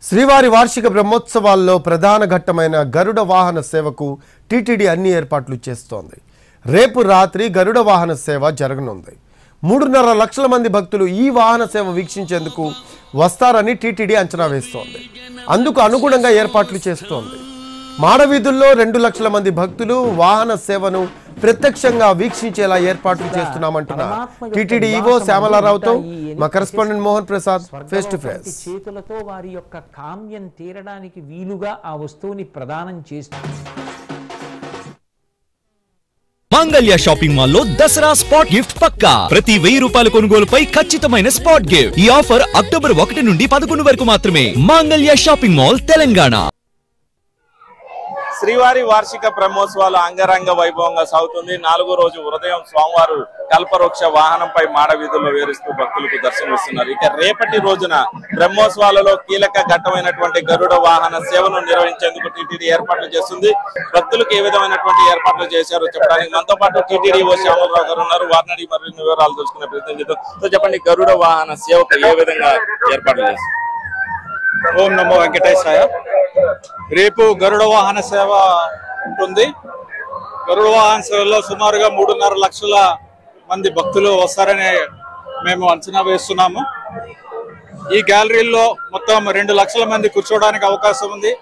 శ్రీవారి వార్షిక బ్రహ్మోత్సవాల్లో ప్రధాన ఘట్టమైన గరుడ వాహన సేవకు టీటీడీ అన్ని ఏర్పాట్లు చేస్తోంది. రేపు రాత్రి గరుడ వాహన సేవ జరగనుంది. 3.5 లక్షల మంది భక్తులు ఈ వాహన సేవ వీక్షించేందుకు వస్తారని టీటీడీ అంచనా వేస్తోంది. అందుకు అనుగుణంగా ఏర్పాట్లు చేస్తోంది. మాడవీధుల్లో 2 లక్షల మంది భక్తులు వాహన సేవను ప్రత్యక్షంగా వీక్షించేలా ఏర్పాట్లు చేస్తున్నామంటున్నారు టీటీడీ ఈవో శ్యామలారావుతో మా correspondent Mohan Prasad face to face. చేతులతో వారి యొక్క కామ్యం తీరడానికి వీలుగా ఆ వస్తువుని ప్రదానం చేస్తారు. మంగళ్య షాపింగ్ మాల్ లో దసరా స్పాట్ గిఫ్ట్ పక్కా. ప్రతి 1000 రూపాయల కొనుగోలుపై ఖచ్చితమైన స్పాట్ గిఫ్ట్. ఈ ఆఫర్ అక్టోబర్ 1 నుండి 11 వరకు మాత్రమే. Mangalya shopping mall, Telangana. శ్రీవారి వార్షిక బ్రహ్మోత్సవాలు అంగరంగ వైభవంగా సాగుతుంది. 4వ రోజు ఉదయం స్వామివారు కల్పవృక్ష వాహనంపై మాడవీధుల్లో వేరుస్తూ భక్తులకు దర్శనమిస్తున్నారు. ఇక రేపటి రోజున బ్రహ్మోత్సవాలలో కీలక ఘట్టమైనటువంటి గరుడ వాహన సేవను నిర్వహించేందుకు టీటీడీ ఏర్పాట్లు చేస్తుంది. భక్తులకు ఏ విధమైనటువంటి ఏర్పాట్లు చేశారో చెప్పడానికి మనతో పాటు టీటీడీ ఈవో శ్యామలారావు గారు ఉన్నారు. వారిని మరిన్ని వివరాలు తెలుసుకునే ప్రయత్నం చేద్దాం. సో చెప్పండి, గరుడ వాహన సేవకు ఏ విధంగా ఏర్పాట్లు చేస్తారు? ఓం నమో వెంకటేశాయ. రేపు గరుడ వాహన సేవ ఉంటుంది. గరుడ వాహన సేవలో సుమారుగా 3.5 లక్షల మంది భక్తులు వస్తారని మేము అంచనా వేస్తున్నాము. ఈ గ్యాలరీలో మొత్తం 2 లక్షల మంది కూర్చోవడానికి అవకాశం ఉంది.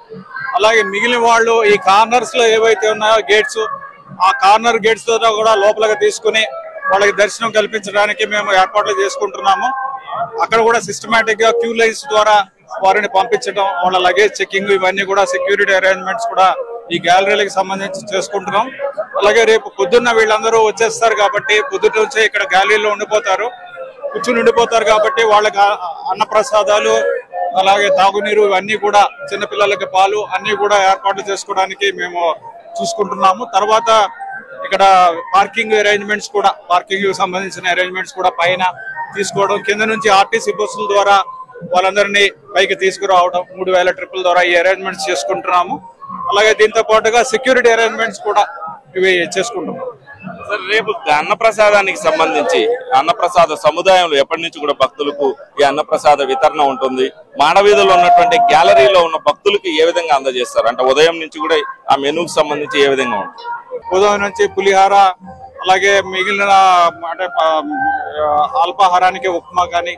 అలాగే మిగిలిన వాళ్ళు ఈ కార్నర్స్ లో ఏవైతే ఉన్నాయో గేట్స్, ఆ కార్నర్ గేట్స్ తో కూడా లోపలికి తీసుకుని వాళ్ళకి దర్శనం కల్పించడానికి మేము ఏర్పాట్లు చేసుకుంటున్నాము. అక్కడ కూడా సిస్టమేటిక్ గా క్యూ లైన్స్ ద్వారా వారిని పంపించడం, వాళ్ళ లగేజ్ చెకింగ్, ఇవన్నీ కూడా సెక్యూరిటీ అరేంజ్మెంట్స్ కూడా ఈ గ్యాలరీలకు సంబంధించి చేసుకుంటున్నాం. అలాగే రేపు పొద్దున్న వీళ్ళందరూ వచ్చేస్తారు కాబట్టి పొద్దుట నుంచే ఇక్కడ గ్యాలరీలో ఉండిపోతారు కాబట్టి వాళ్ళకి అన్నప్రసాదాలు, అలాగే తాగునీరు, ఇవన్నీ కూడా చిన్నపిల్లలకి పాలు అన్ని కూడా ఏర్పాట్లు చేసుకోవడానికి మేము చూసుకుంటున్నాము. తర్వాత ఇక్కడ పార్కింగ్ అరేంజ్మెంట్స్ కూడా, పార్కింగ్ సంబంధించిన అరేంజ్మెంట్స్ కూడా పైన తీసుకోవడం, కింద నుంచి ఆర్టీసీ బస్సుల ద్వారా వాళ్ళందరినీ పైకి తీసుకురావడం, 3000 ట్రిప్పుల ద్వారా ఈ అరేంజ్మెంట్స్ చేసుకుంటున్నాము. అలాగే దీంతో పాటుగా సెక్యూరిటీ అరేంజ్మెంట్స్ కూడా ఇవి చేసుకుంటున్నాం. సార్, రేపు అన్నప్రసాదానికి సంబంధించి అన్నప్రసాద సముదాయంలో ఎప్పటి నుంచి కూడా భక్తులకు ఈ అన్నప్రసాద వితరణ ఉంటుంది. మాడవీధుల్లో ఉన్నటువంటి గ్యాలరీలో ఉన్న భక్తులకి ఏ విధంగా అందజేస్తారు? అంటే ఉదయం నుంచి కూడా ఆ మెనూకి సంబంధించి ఏ విధంగా ఉంటుంది? ఉదయం నుంచి పులిహార, అలాగే మిగిలిన అంటే అల్పాహారానికి ఉప్మా కానీ,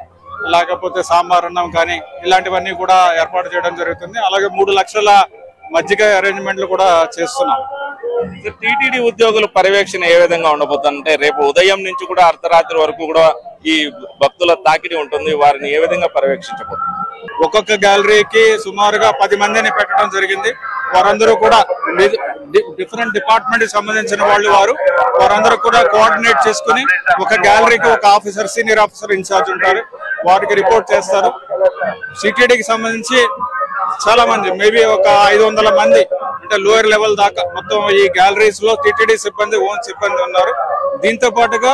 లేకపోతే సాంబార్ అన్నం కానీ, ఇలాంటివన్నీ కూడా ఏర్పాటు చేయడం జరుగుతుంది. అలాగే 3 లక్షల మజ్జిగ అరేంజ్మెంట్లు కూడా చేస్తున్నాం. టీటీడీ ఉద్యోగుల పర్యవేక్షణ ఏ విధంగా ఉండబోతుంది? అంటే రేపు ఉదయం నుంచి కూడా అర్ధరాత్రి వరకు కూడా ఈ భక్తుల తాకిడి ఉంటుంది. వారిని ఏ విధంగా పర్యవేక్షించబోతుంది? ఒక్కొక్క గ్యాలరీకి సుమారుగా 10 మందిని పెట్టడం జరిగింది. వారందరూ కూడా డిఫరెంట్ డిపార్ట్మెంట్ కి సంబంధించిన వారందరూ కూడా కోఆర్డినేట్ చేసుకుని ఒక గ్యాలరీకి ఒక ఆఫీసర్, సీనియర్ ఆఫీసర్ ఇన్ఛార్జ్ ఉంటారు. వారికి రిపోర్ట్ చేస్తారు. సిటీడీకి సంబంధించి చాలా మంది, మేబీ ఒక 500 మంది, అంటే లోయర్ లెవెల్ దాకా మొత్తం ఈ గ్యాలరీస్ లో టీటీడీ సిబ్బంది, ఓన్ సిబ్బంది ఉన్నారు. దీంతో పాటుగా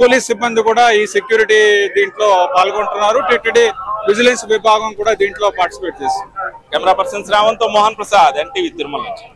పోలీస్ సిబ్బంది కూడా ఈ సెక్యూరిటీ దీంట్లో పాల్గొంటున్నారు. టీటీడీ విజిలెన్స్ విభాగం కూడా దీంట్లో పార్టిసిపేట్ చేస్తుంది. కెమెరా పర్సన్ శ్రావణ్తో మోహన్ ప్రసాద్, ఎన్టీవీ తిరుమల నుంచి.